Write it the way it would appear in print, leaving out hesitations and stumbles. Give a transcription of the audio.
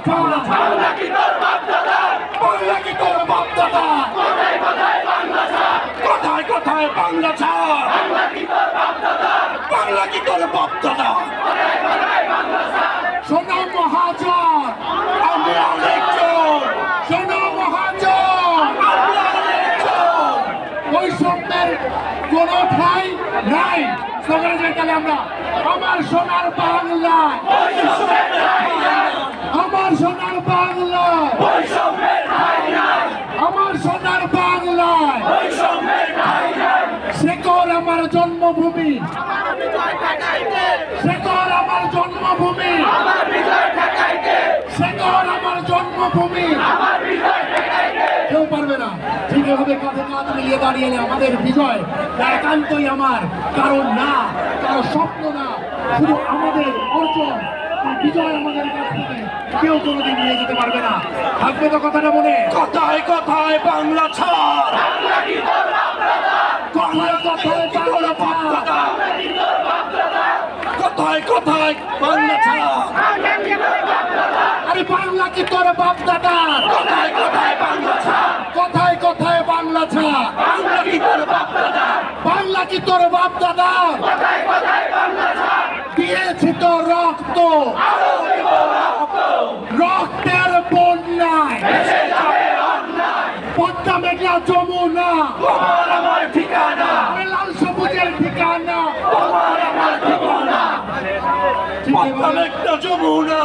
ছাড় বাংলা কি তোর বাপ দাদা বাংলা কি তোর বাপ দাদা কোথায় কোথায় বাংলা ছাড় কোথায় কোথায় বাংলা ছাড় বাংলা কি তোর বাপ দাদা বাংলা কি তোর বাপ দাদা কোথায় কোথায় বাংলা ছাড় শোনো মহাজন আমরা অনেকজন শোনো মহাজন আমরা অনেকজন বৈষম্যের কোনো ঠাঁই নাই স্লোগানে যাই তাহলে আমরা আমার সোনার বাংলা বৈষম্যের ঠাঁই নাই আমার সোনার বাংলা বৈষম্যের ঠাঁই নাই আমার সোনার বাংলা বৈষম্যের ঠাঁই নাই শেকর আমার জন্মভূমি আমার বিজয় ঠেকাইতে শেকর আমার জন্মভূমি আমার বিজয় ঠেকাইতে শেকর আমার জন্মভূমি আমার বিজয় ঠেকাইতে কেউ পারবে না ঠিক এভাবে কাঁধে কাঁধ মিলিয়ে দাঁড়িয়ে আমাদের বিজয় তা একান্তই আমার কারণ না কারো স্বপ্ন না শুধু আমাদের অর্জন এই বিজয় আমাদের কাছ থেকে কেউ কোনোদিন নিয়ে যেতে পারবে না থাকবে তো কথাটা মনে কথায় কথায় বাংলা ছাড় বাংলা কি তোর বাপ দাদা কথায় কথায় বাংলা ছাড় বাংলা কি তোর বাপ দাদা কথায় কথায় বাংলা ছাড় বাংলা কি তোর বাপ দাদা আরে বাংলা কি তোর বাপ দাদা কোথায় কোথায় বাংলা ছাড় কথায় কথায় বাংলা ছাড় বাংলা কি তোর বাপ দাদা বাংলা কি তোর বাপ দাদা কোথায় কোথায় বাংলা ছাড় দিয়েছি তো রক্ত আরো দিব রক্ত রক্তের বন্যায় এসে যাবে অন্যায় পদ্মা মেঘনা যমুনা তোমার আমার ঠিকানা লাল সবুজের ঠিকানা তোমার আমার ঠিকানা পদ্মা মেঘনা যমুনা